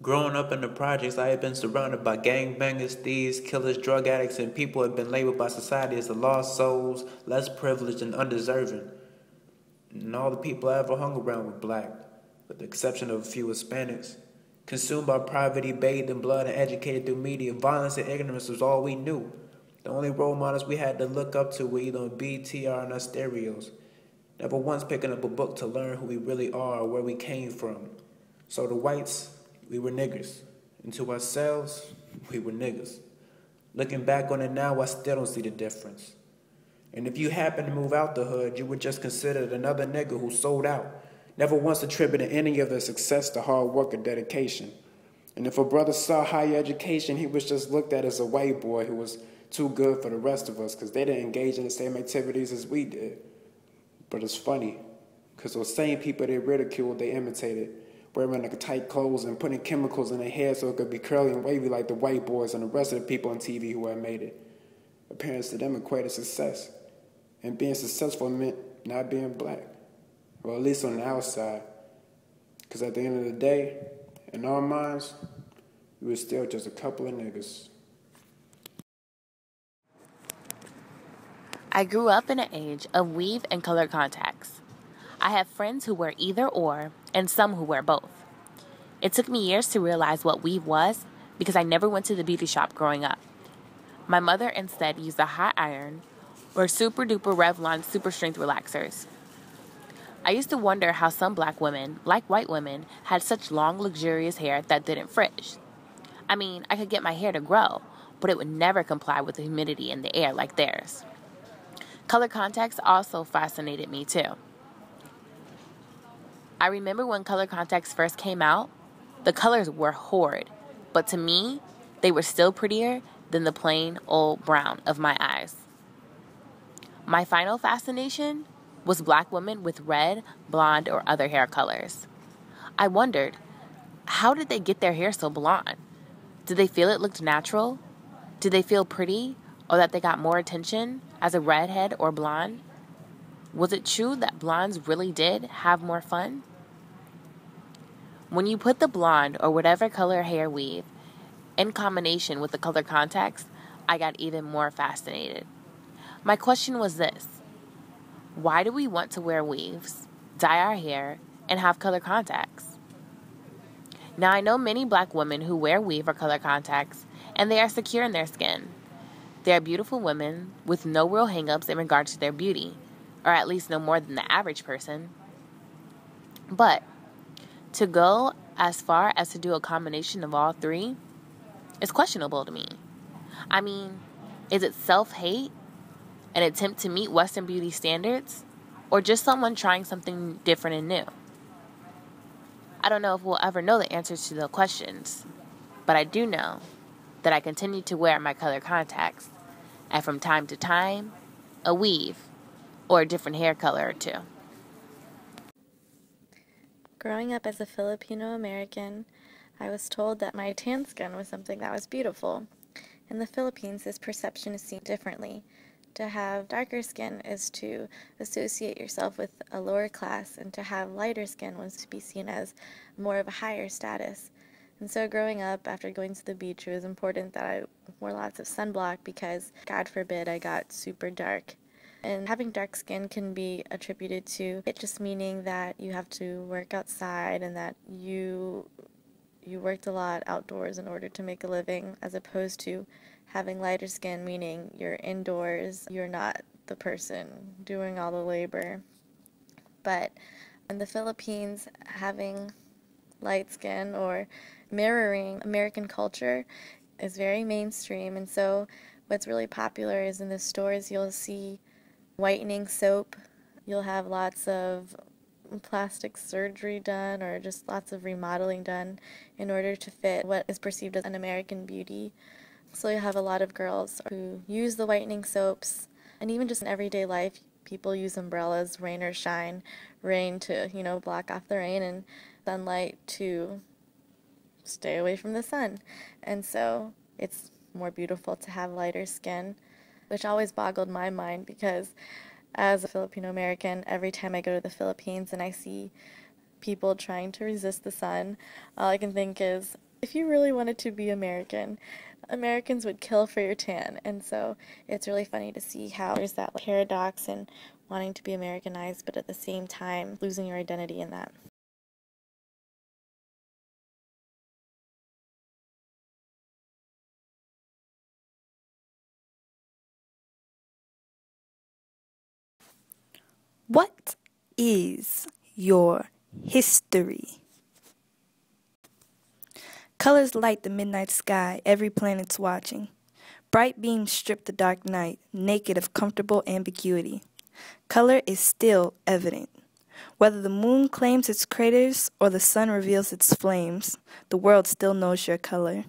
Growing up in the projects, I had been surrounded by gangbangers, thieves, killers, drug addicts, and people had been labeled by society as the lost souls, less privileged, and undeserving. And all the people I ever hung around were black, with the exception of a few Hispanics. Consumed by poverty, bathed in blood, and educated through media, violence and ignorance was all we knew. The only role models we had to look up to were either on BT or on our stereos. Never once picking up a book to learn who we really are or where we came from. So to whites, we were niggers. And to ourselves, we were niggas. Looking back on it now, I still don't see the difference. And if you happen to move out the hood, you were just considered another nigga who sold out. Never once attributed any of their success to hard work or dedication. And if a brother saw higher education, he was just looked at as a white boy who was too good for the rest of us because they didn't engage in the same activities as we did. But it's funny, because those same people they ridiculed, they imitated, wearing like tight clothes and putting chemicals in their hair so it could be curly and wavy like the white boys and the rest of the people on TV who had made it. Appearance to them equated success. And being successful meant not being black. Or at least on the outside. Because at the end of the day, in our minds, we were still just a couple of niggas. I grew up in an age of weave and color contacts. I have friends who wear either or, and some who wear both. It took me years to realize what weave was because I never went to the beauty shop growing up. My mother instead used a hot iron or super duper Revlon super strength relaxers. I used to wonder how some black women, like white women, had such long, luxurious hair that didn't frizz. I mean, I could get my hair to grow, but it would never comply with the humidity in the air like theirs. Color contacts also fascinated me too. I remember when color contacts first came out, the colors were horrid, but to me, they were still prettier than the plain old brown of my eyes. My final fascination was black women with red, blonde, or other hair colors. I wondered, how did they get their hair so blonde? Did they feel it looked natural? Did they feel pretty, or that they got more attention as a redhead or blonde? Was it true that blondes really did have more fun? When you put the blonde or whatever color hair weave in combination with the color contacts, I got even more fascinated. My question was this: why do we want to wear weaves, dye our hair, and have color contacts? Now, I know many black women who wear weave or color contacts, and they are secure in their skin. They are beautiful women with no real hang-ups in regards to their beauty, or at least no more than the average person. But to go as far as to do a combination of all three is questionable to me. I mean, is it self-hate, an attempt to meet Western beauty standards, or just someone trying something different and new? I don't know if we'll ever know the answers to the questions, but I do know that I continue to wear my color contacts, and from time to time, a weave or a different hair color or two. Growing up as a Filipino American, I was told that my tan skin was something that was beautiful. In the Philippines, this perception is seen differently. To have darker skin is to associate yourself with a lower class, and to have lighter skin was to be seen as more of a higher status. And so growing up, after going to the beach, it was important that I wore lots of sunblock because, God forbid, I got super dark. And having dark skin can be attributed to it just meaning that you have to work outside and that you worked a lot outdoors in order to make a living, as opposed to having lighter skin meaning you're indoors, you're not the person doing all the labor. But in the Philippines, having light skin or mirroring American culture is very mainstream, and so what's really popular is in the stores you'll see whitening soap, you'll have lots of plastic surgery done or just lots of remodeling done in order to fit what is perceived as an American beauty. So you have a lot of girls who use the whitening soaps, and even just in everyday life, people use umbrellas, rain or shine, rain to, block off the rain, and sunlight to stay away from the sun. And so it's more beautiful to have lighter skin, which always boggled my mind because as a Filipino American, every time I go to the Philippines and I see people trying to resist the sun, all I can think is, If you really wanted to be American, Americans would kill for your tan, and so it's really funny to see how there's that paradox in wanting to be Americanized, but at the same time losing your identity in that. What is your history? Colors light the midnight sky, every planet's watching. Bright beams strip the dark night, naked of comfortable ambiguity. Color is still evident. Whether the moon claims its craters or the sun reveals its flames, the world still knows your color.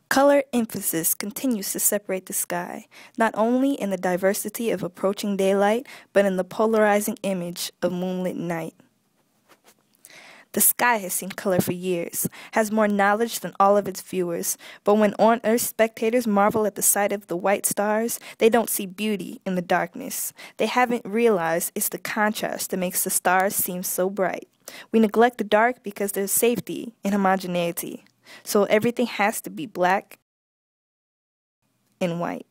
Color emphasis continues to separate the sky, not only in the diversity of approaching daylight, but in the polarizing image of moonlit night. The sky has seen color for years, has more knowledge than all of its viewers, but when on-Earth spectators marvel at the sight of the white stars, they don't see beauty in the darkness. They haven't realized it's the contrast that makes the stars seem so bright. We neglect the dark because there's safety in homogeneity, so everything has to be black and white.